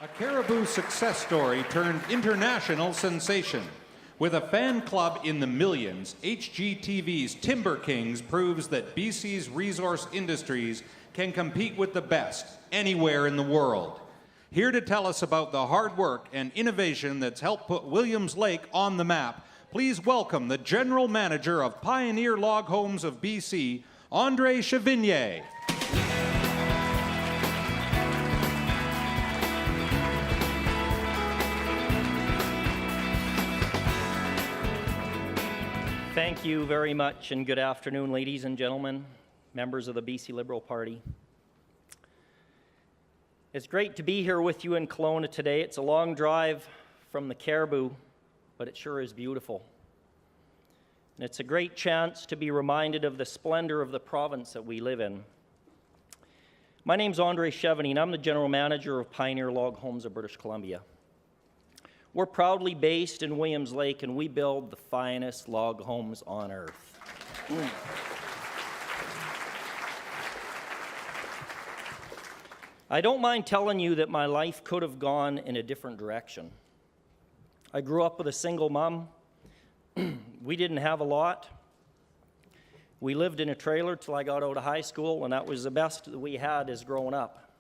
A Caribou success story turned international sensation. With a fan club in the millions, HGTV's Timber Kings proves that BC's resource industries can compete with the best anywhere in the world. Here to tell us about the hard work and innovation that's helped put Williams Lake on the map, please welcome the General Manager of Pioneer Log Homes of BC, André Chevigny. Thank you very much, and good afternoon, ladies and gentlemen, members of the BC Liberal Party. It's great to be here with you in Kelowna today. It's a long drive from the Caribou, but it sure is beautiful. And it's a great chance to be reminded of the splendor of the province that we live in. My name's André Chevigny, and I'm the General Manager of Pioneer Log Homes of British Columbia. We're proudly based in Williams Lake, and we build the finest log homes on earth. I don't mind telling you that my life could have gone in a different direction. I grew up with a single mom. We didn't have a lot. We lived in a trailer till I got out of high school, and that was the best that we had as growing up.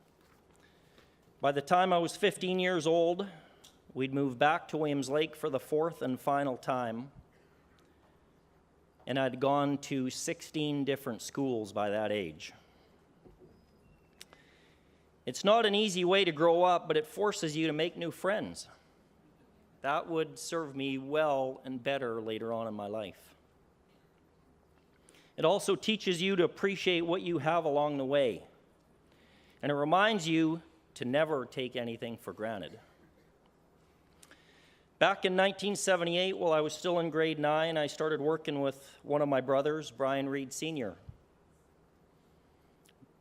By the time I was 15 years old, we'd moved back to Williams Lake for the fourth and final time, and I'd gone to 16 different schools by that age. It's not an easy way to grow up, but it forces you to make new friends. That would serve me well and better later on in my life. It also teaches you to appreciate what you have along the way, and it reminds you to never take anything for granted. Back in 1978, while I was still in grade 9, I started working with one of my brothers, Brian Reed Sr.,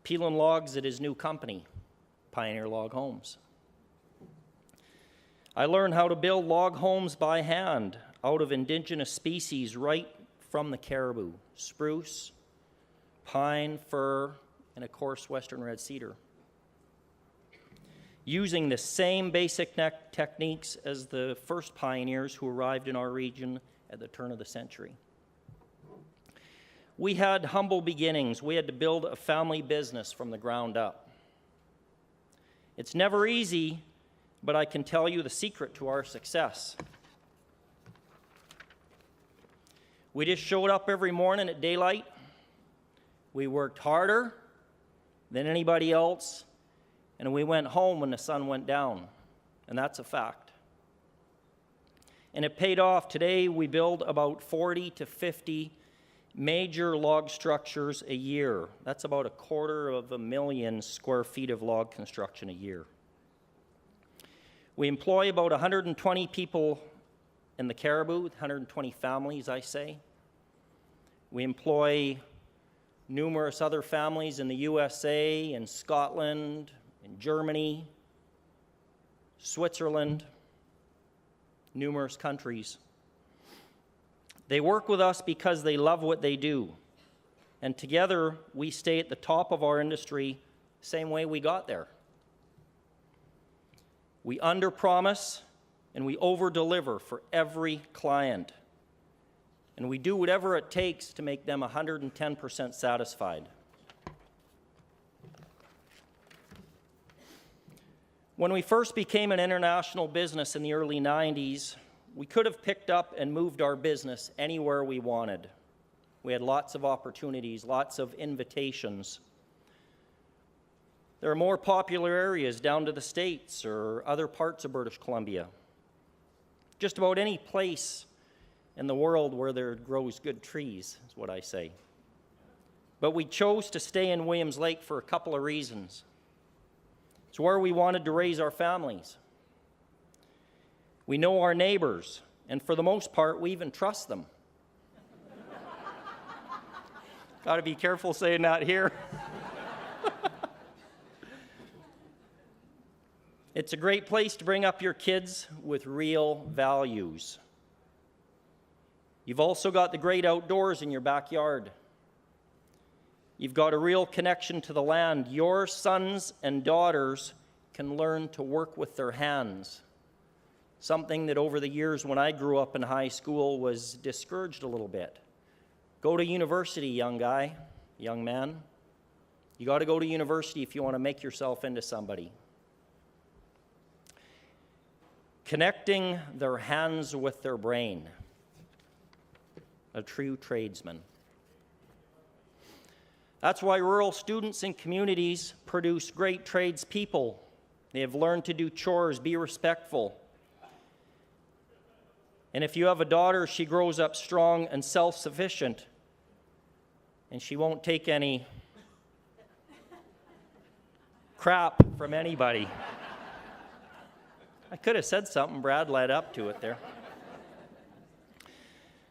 peeling logs at his new company, Pioneer Log Homes. I learned how to build log homes by hand out of indigenous species right from the Caribou: spruce, pine, fir, and of course, western red cedar, using the same basic techniques as the first pioneers who arrived in our region at the turn of the century. We had humble beginnings. We had to build a family business from the ground up. It's never easy, but I can tell you the secret to our success. We just showed up every morning at daylight. We worked harder than anybody else, and we went home when the sun went down, and that's a fact. And it paid off. Today, we build about 40 to 50 major log structures a year. That's about 250,000 square feet of log construction a year. We employ about 120 people in the Caribou, 120 families, I say. We employ numerous other families in the USA, in Scotland, in Germany, Switzerland, numerous countries. They work with us because they love what they do. And together, we stay at the top of our industry, same way we got there. We under-promise and we over-deliver for every client. And we do whatever it takes to make them 110% satisfied. When we first became an international business in the early 90s, we could have picked up and moved our business anywhere we wanted. We had lots of opportunities, lots of invitations. There are more popular areas down to the States or other parts of British Columbia. Just about any place in the world where there grows good trees, is what I say. But we chose to stay in Williams Lake for a couple of reasons. It's where we wanted to raise our families. We know our neighbors, and for the most part, we even trust them. Got to be careful saying that here. It's a great place to bring up your kids with real values. You've also got the great outdoors in your backyard. You've got a real connection to the land. Your sons and daughters can learn to work with their hands, something that over the years when I grew up in high school was discouraged a little bit. Go to university, young guy, young man. You got to go to university if you want to make yourself into somebody. Connecting their hands with their brain. A true tradesman. That's why rural students and communities produce great tradespeople. They have learned to do chores, be respectful. And if you have a daughter, she grows up strong and self-sufficient, and she won't take any crap from anybody. I could have said something, Brad led up to it there.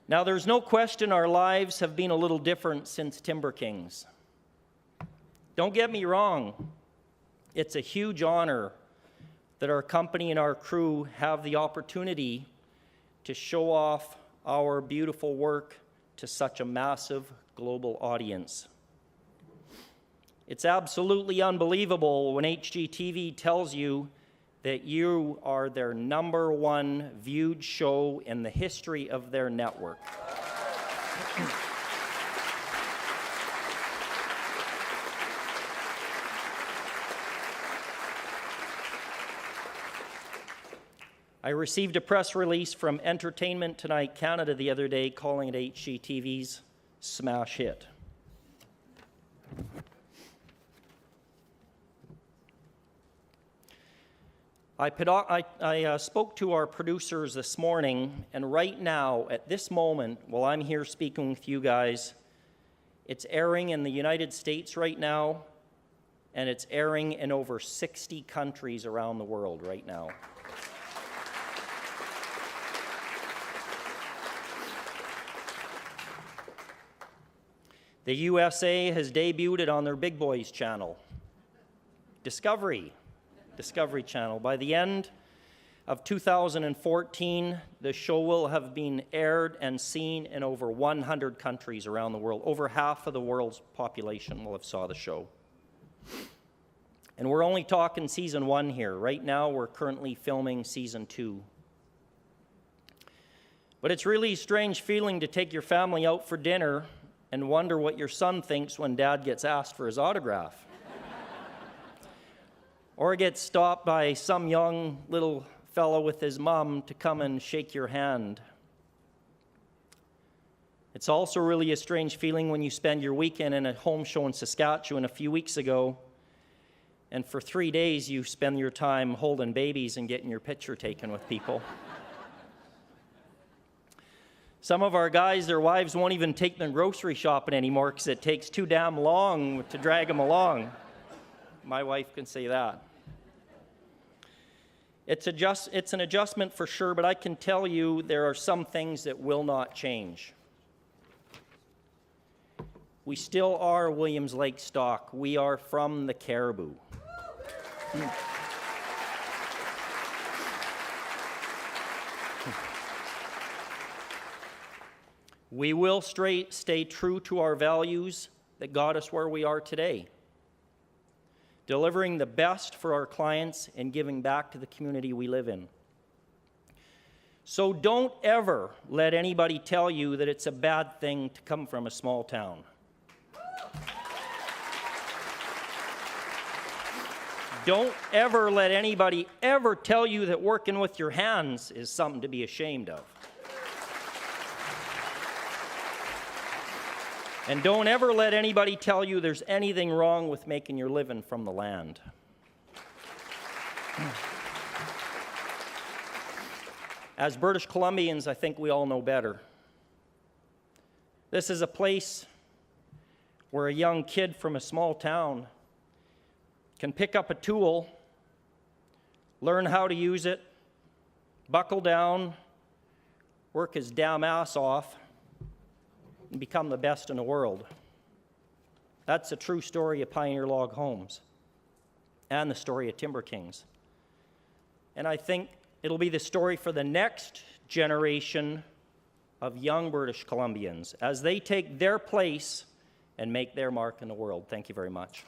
Now, there's no question our lives have been a little different since Timber Kings. Don't get me wrong, it's a huge honor that our company and our crew have the opportunity to show off our beautiful work to such a massive global audience. It's absolutely unbelievable when HGTV tells you that you are their #1 viewed show in the history of their network. I received a press release from Entertainment Tonight Canada the other day calling it HGTV's smash hit. I spoke to our producers this morning, and right now, at this moment, while I'm here speaking with you guys, it's airing in the United States right now, and it's airing in over 60 countries around the world right now. The USA has debuted it on their Big Boys channel, Discovery Channel. By the end of 2014, the show will have been aired and seen in over 100 countries around the world. Over half of the world's population will have saw the show. And we're only talking season 1 here. Right now, we're currently filming season 2. But it's really a strange feeling to take your family out for dinner and wonder what your son thinks when dad gets asked for his autograph. Or gets stopped by some young little fellow with his mom to come and shake your hand. It's also really a strange feeling when you spend your weekend in a home show in Saskatchewan a few weeks ago, and for 3 days you spend your time holding babies and getting your picture taken with people. Some of our guys, their wives won't even take them grocery shopping anymore because it takes too damn long to drag them along. My wife can say that. It's an adjustment for sure, but I can tell you there are some things that will not change. We still are Williams Lake stock. We are from the Caribou. We will stay true to our values that got us where we are today, delivering the best for our clients and giving back to the community we live in. So don't ever let anybody tell you that it's a bad thing to come from a small town. Don't ever let anybody ever tell you that working with your hands is something to be ashamed of. And don't ever let anybody tell you there's anything wrong with making your living from the land. As British Columbians, I think we all know better. This is a place where a young kid from a small town can pick up a tool, learn how to use it, buckle down, work his damn ass off, and become the best in the world. That's a true story of Pioneer Log Homes and the story of Timber Kings. And I think it'll be the story for the next generation of young British Columbians as they take their place and make their mark in the world. Thank you very much.